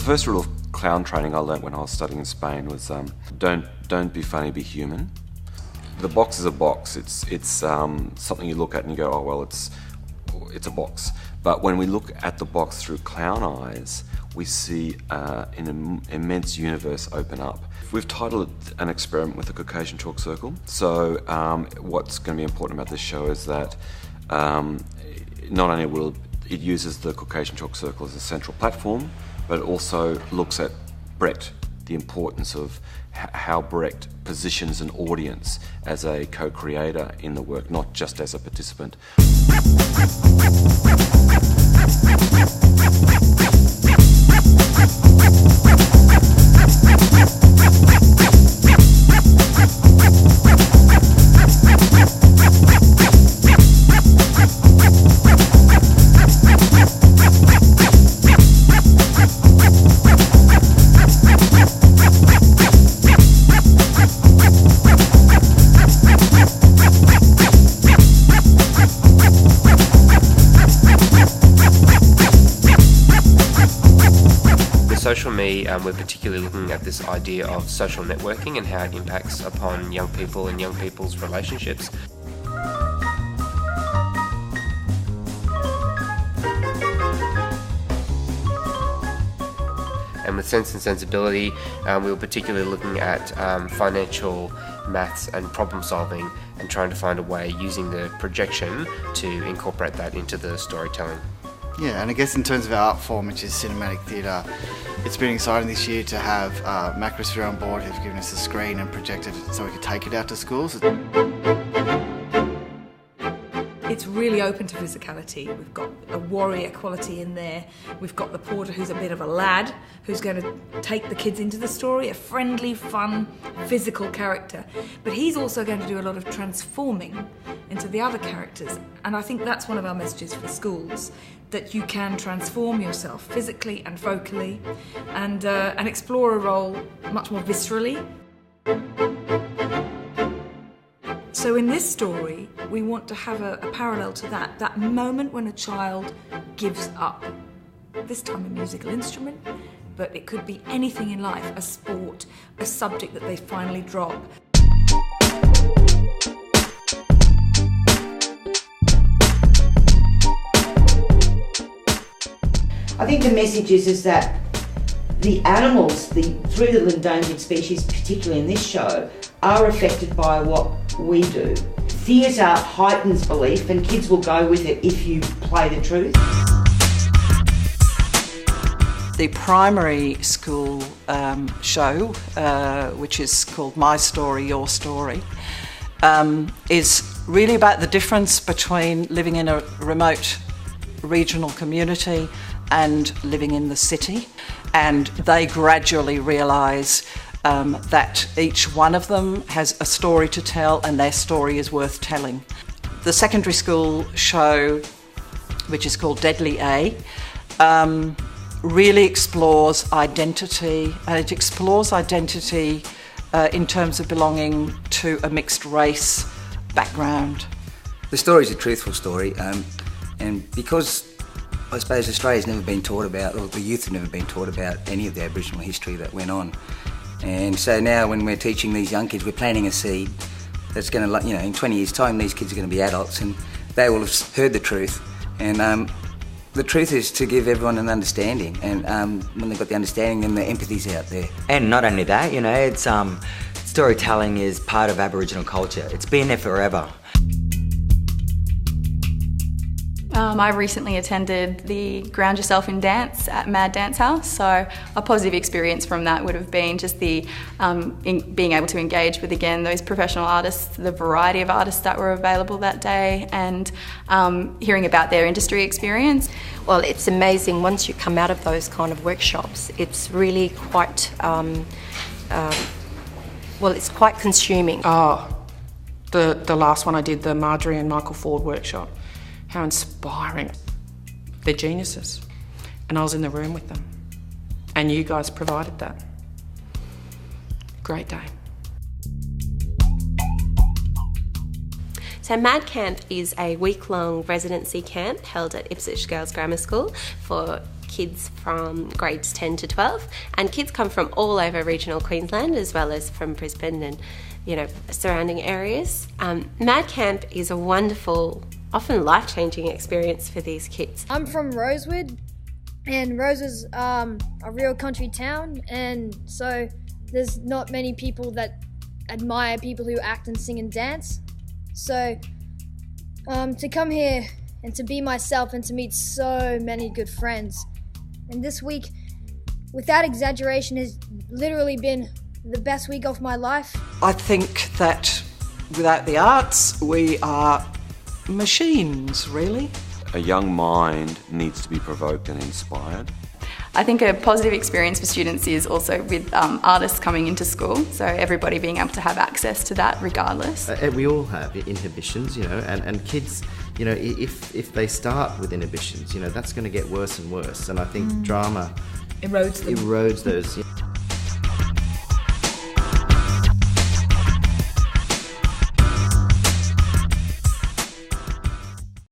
first rule of clown training I learnt when I was studying in Spain was don't be funny, be human. The box is a box. It's something you look at and you go, oh well, it's a box. But when we look at the box through clown eyes, we see an immense universe open up. We've titled it an experiment with a Caucasian chalk circle. So what's going to be important about this show is that not only will it uses the Caucasian chalk circle as a central platform, but it also looks at Brecht, the importance of how Brecht positions an audience as a co-creator in the work, not just as a participant. Social Me, we're particularly looking at this idea of social networking and how it impacts upon young people and young people's relationships. And with Sense and Sensibility, we were particularly looking at financial maths and problem solving and trying to find a way using the projection to incorporate that into the storytelling. Yeah, and I guess in terms of our art form, which is cinematic theatre, it's been exciting this year to have Macrosphere on board, who've given us a screen and projected it so we could take it out to schools. It's really open to physicality. We've got a warrior quality in there. We've got the porter who's a bit of a lad, who's going to take the kids into the story, a friendly, fun, physical character. But he's also going to do a lot of transforming into the other characters. And I think that's one of our messages for schools, that you can transform yourself physically and vocally and explore a role much more viscerally. So in this story, we want to have a parallel to that moment when a child gives up. This time a musical instrument, but it could be anything in life, a sport, a subject that they finally drop. I think the message is that the animals, the three little endangered species, particularly in this show, are affected by what we do. Theatre heightens belief and kids will go with it if you play the truth. The primary school show, which is called My Story, Your Story, is really about the difference between living in a remote regional community and living in the city. And they gradually realise that each one of them has a story to tell and their story is worth telling. The secondary school show, which is called Deadly A, really explores identity, and it explores identity in terms of belonging to a mixed race background. The story is a truthful story, and because I suppose Australia's never been taught about, or the youth have never been taught about any of the Aboriginal history that went on. And so now when we're teaching these young kids, we're planting a seed that's going to, in 20 years' time, these kids are going to be adults and they will have heard the truth. And the truth is to give everyone an understanding. And when they've got the understanding, then the empathy's out there. And not only that, it's storytelling is part of Aboriginal culture. It's been there forever. I recently attended the Ground Yourself in Dance at Mad Dance House, so a positive experience from that would have been just the being able to engage with, again, those professional artists, the variety of artists that were available that day, and hearing about their industry experience. Well, it's amazing once you come out of those kind of workshops. It's really quite, it's quite consuming. The last one I did, the Marjorie and Michael Ford workshop. How inspiring. They're geniuses. And I was in the room with them. And you guys provided that. Great day. So Mad Camp is a week-long residency camp held at Ipswich Girls Grammar School for kids from grades 10 to 12, and kids come from all over regional Queensland as well as from Brisbane and, you know, surrounding areas. Mad Camp is a wonderful, often life-changing experience for these kids. I'm from Rosewood, and Rose is a real country town, and so there's not many people that admire people who act and sing and dance. So to come here and to be myself and to meet so many good friends. And this week, without exaggeration, has literally been the best week of my life. I think that without the arts, we are machines, really. A young mind needs to be provoked and inspired. I think a positive experience for students is also with artists coming into school, so everybody being able to have access to that regardless. We all have inhibitions, you know, and kids, you know, if they start with inhibitions, you know, that's going to get worse and worse. And I think drama erodes them. Erodes those.